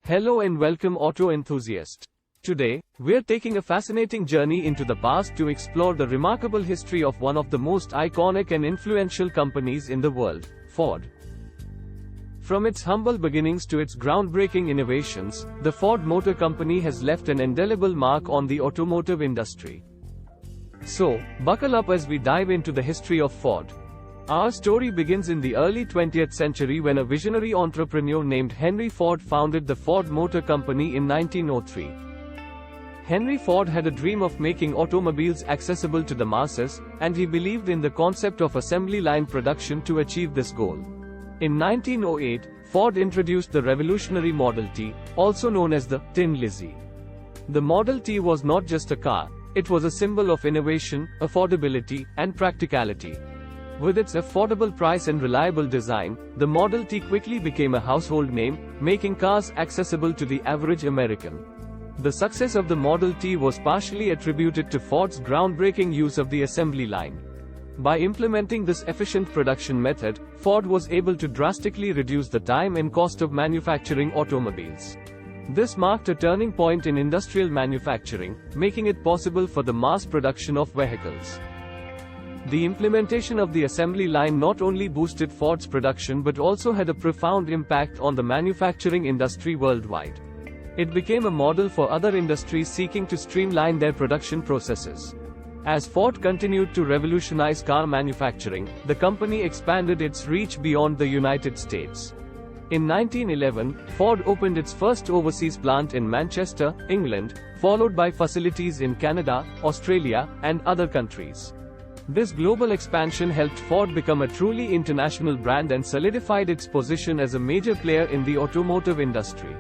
Hello and welcome auto enthusiast. Today, we're taking a fascinating journey into the past to explore the remarkable history of one of the most iconic and influential companies in the world, Ford. From its humble beginnings to its groundbreaking innovations, the Ford Motor Company has left an indelible mark on the automotive industry. So, buckle up as we dive into the history of Ford. Our story begins in the early 20th century when a visionary entrepreneur named Henry Ford founded the Ford Motor Company in 1903. Henry Ford had a dream of making automobiles accessible to the masses, and he believed in the concept of assembly line production to achieve this goal. In 1908, Ford introduced the revolutionary Model T, also known as the Tin Lizzie. The Model T was not just a car, it was a symbol of innovation, affordability, and practicality. With its affordable price and reliable design, the Model T quickly became a household name, making cars accessible to the average American. The success of the Model T was partially attributed to Ford's groundbreaking use of the assembly line. By implementing this efficient production method, Ford was able to drastically reduce the time and cost of manufacturing automobiles. This marked a turning point in industrial manufacturing, making it possible for the mass production of vehicles. The implementation of the assembly line not only boosted Ford's production but also had a profound impact on the manufacturing industry worldwide. It became a model for other industries seeking to streamline their production processes. As Ford continued to revolutionize car manufacturing, the company expanded its reach beyond the United States. In 1911, Ford opened its first overseas plant in Manchester, England, followed by facilities in Canada, Australia, and other countries. This global expansion helped Ford become a truly international brand and solidified its position as a major player in the automotive industry.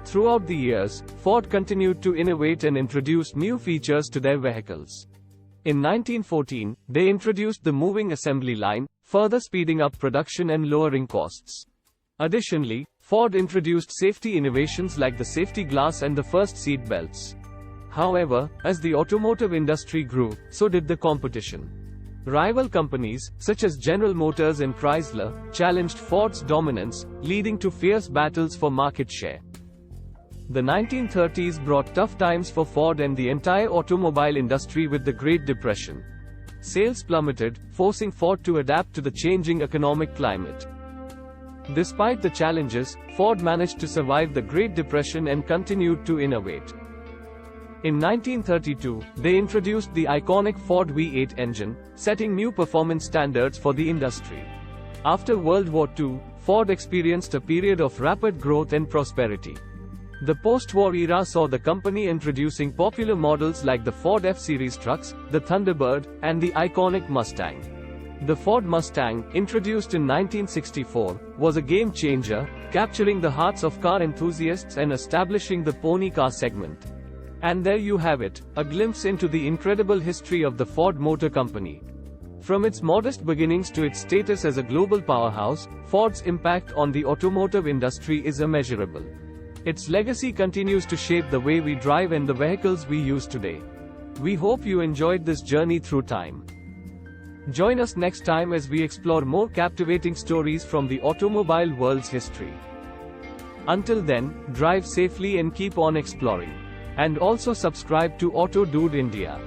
Throughout the years, Ford continued to innovate and introduce new features to their vehicles. In 1914, they introduced the moving assembly line, further speeding up production and lowering costs. Additionally, Ford introduced safety innovations like the safety glass and the first seat belts. However, as the automotive industry grew, so did the competition. Rival companies, such as General Motors and Chrysler, challenged Ford's dominance, leading to fierce battles for market share. The 1930s brought tough times for Ford and the entire automobile industry with the Great Depression. Sales plummeted, forcing Ford to adapt to the changing economic climate. Despite the challenges, Ford managed to survive the Great Depression and continued to innovate. In 1932, they introduced the iconic Ford V8 engine, setting new performance standards for the industry. After World War II, Ford experienced a period of rapid growth and prosperity. The post-war era saw the company introducing popular models like the Ford F-Series trucks, the Thunderbird, and the iconic Mustang. The Ford Mustang, introduced in 1964, was a game-changer, capturing the hearts of car enthusiasts and establishing the pony car segment. And there you have it, a glimpse into the incredible history of the Ford Motor Company. From its modest beginnings to its status as a global powerhouse, Ford's impact on the automotive industry is immeasurable. Its legacy continues to shape the way we drive and the vehicles we use today. We hope you enjoyed this journey through time. Join us next time as we explore more captivating stories from the automobile world's history. Until then, drive safely and keep on exploring. And also subscribe to Autodude India.